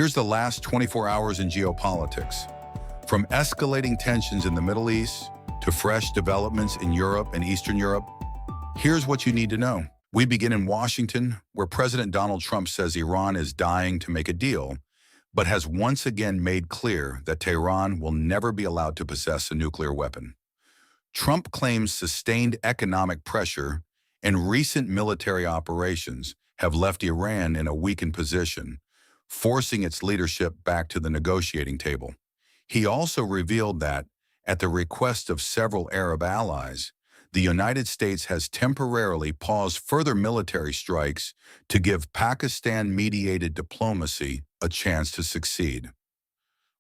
Here's the last 24 hours in geopolitics. From escalating tensions in the Middle East to fresh developments in Europe and Eastern Europe, here's what you need to know. We begin in Washington, where President Donald Trump says Iran is dying to make a deal, but has once again made clear that Tehran will never be allowed to possess a nuclear weapon. Trump claims sustained economic pressure and recent military operations have left Iran in a weakened position, forcing its leadership back to the negotiating table. He also revealed that, at the request of several Arab allies, the United States has temporarily paused further military strikes to give Pakistan-mediated diplomacy a chance to succeed.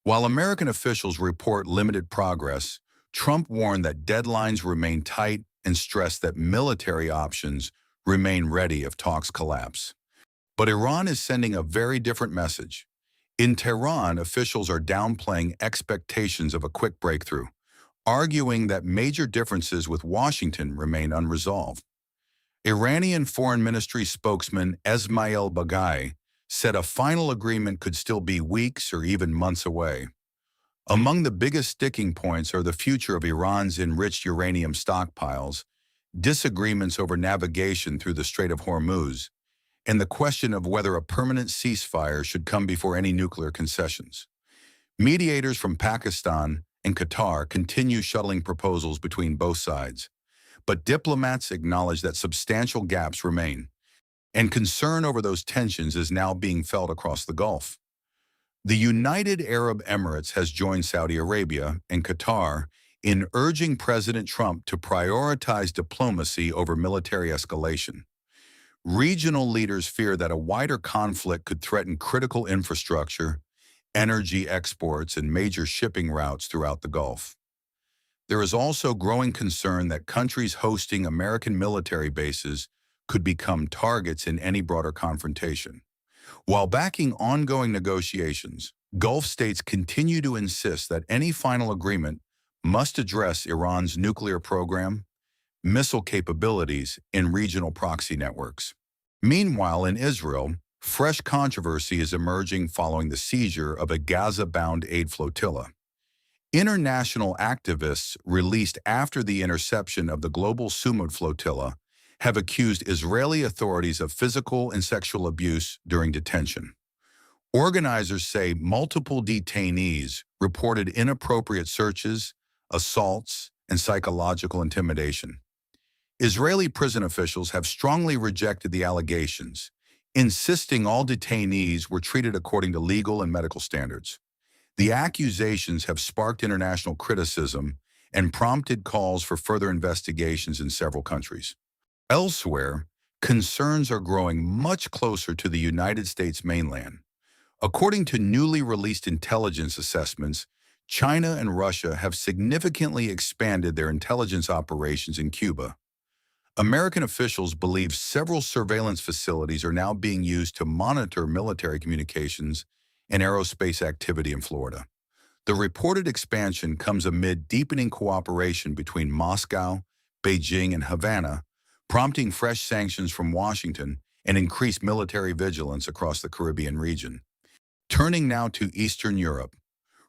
While American officials report limited progress, Trump warned that deadlines remain tight and stressed that military options remain ready if talks collapse. But Iran is sending a very different message. In Tehran, officials are downplaying expectations of a quick breakthrough, arguing that major differences with Washington remain unresolved. Iranian Foreign Ministry spokesman Esmail Baghai said a final agreement could still be weeks or even months away. Among the biggest sticking points are the future of Iran's enriched uranium stockpiles, disagreements over navigation through the Strait of Hormuz, and the question of whether a permanent ceasefire should come before any nuclear concessions. Mediators from Pakistan and Qatar continue shuttling proposals between both sides, but diplomats acknowledge that substantial gaps remain, and concern over those tensions is now being felt across the Gulf. The United Arab Emirates has joined Saudi Arabia and Qatar in urging President Trump to prioritize diplomacy over military escalation. Regional leaders fear that a wider conflict could threaten critical infrastructure, energy exports, and major shipping routes throughout the Gulf. There is also growing concern that countries hosting American military bases could become targets in any broader confrontation. While backing ongoing negotiations, Gulf states continue to insist that any final agreement must address Iran's nuclear program, missile capabilities, and regional proxy networks. Meanwhile, in Israel, fresh controversy is emerging following the seizure of a Gaza-bound aid flotilla. International activists released after the interception of the global Sumud flotilla have accused Israeli authorities of physical and sexual abuse during detention. Organizers say multiple detainees reported inappropriate searches, assaults, and psychological intimidation. Israeli prison officials have strongly rejected the allegations, insisting all detainees were treated according to legal and medical standards. The accusations have sparked international criticism and prompted calls for further investigations in several countries. Elsewhere, concerns are growing much closer to the United States mainland. According to newly released intelligence assessments, China and Russia have significantly expanded their intelligence operations in Cuba. American officials believe several surveillance facilities are now being used to monitor military communications and aerospace activity in Florida. The reported expansion comes amid deepening cooperation between Moscow, Beijing, and Havana, prompting fresh sanctions from Washington and increased military vigilance across the Caribbean region. Turning now to Eastern Europe,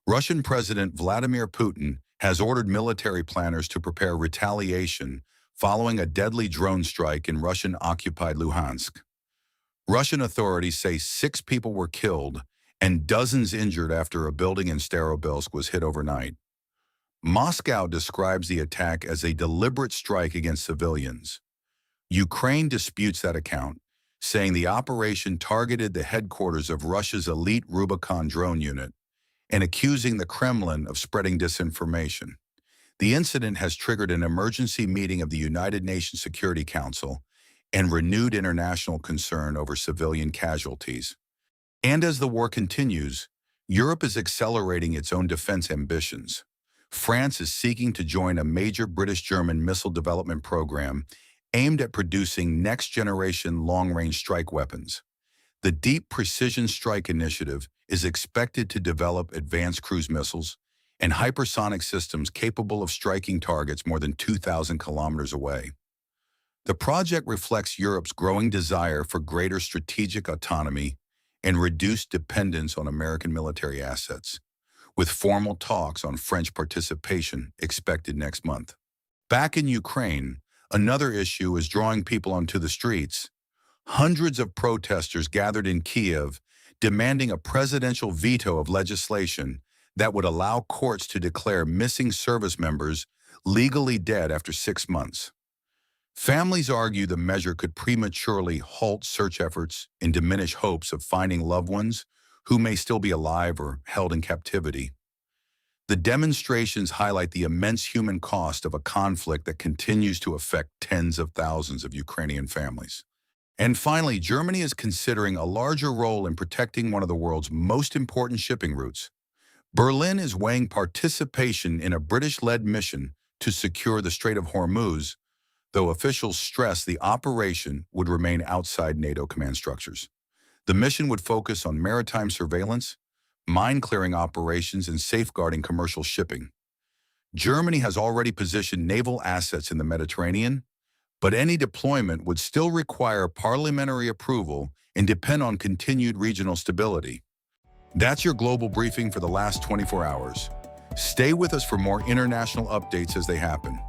Russian President Vladimir Putin has ordered military planners to prepare retaliation following a deadly drone strike in Russian-occupied Luhansk. Russian authorities say 6 people were killed and dozens injured after a building in Starobilsk was hit overnight. Moscow describes the attack as a deliberate strike against civilians. Ukraine disputes that account, saying the operation targeted the headquarters of Russia's elite Rubicon drone unit and accusing the Kremlin of spreading disinformation. The incident has triggered an emergency meeting of the United Nations Security Council and renewed international concern over civilian casualties. And as the war continues, Europe is accelerating its own defense ambitions. France is seeking to join a major British-German missile development program aimed at producing next-generation long-range strike weapons. The Deep Precision Strike Initiative is expected to develop advanced cruise missiles and hypersonic systems capable of striking targets more than 2,000 kilometers away. The project reflects Europe's growing desire for greater strategic autonomy and reduce dependence on American military assets, with formal talks on French participation expected next month. Back in Ukraine, another issue is drawing people onto the streets. Hundreds of protesters gathered in Kiev, demanding a presidential veto of legislation that would allow courts to declare missing service members legally dead after 6 months. Families argue the measure could prematurely halt search efforts and diminish hopes of finding loved ones who may still be alive or held in captivity. The demonstrations highlight the immense human cost of a conflict that continues to affect tens of thousands of Ukrainian families. And finally, Germany is considering a larger role in protecting one of the world's most important shipping routes. Berlin is weighing participation in a British-led mission to secure the Strait of Hormuz, though officials stress the operation would remain outside NATO command structures. The mission would focus on maritime surveillance, mine-clearing operations, and safeguarding commercial shipping. Germany has already positioned naval assets in the Mediterranean, but any deployment would still require parliamentary approval and depend on continued regional stability. That's your global briefing for the last 24 hours. Stay with us for more international updates as they happen.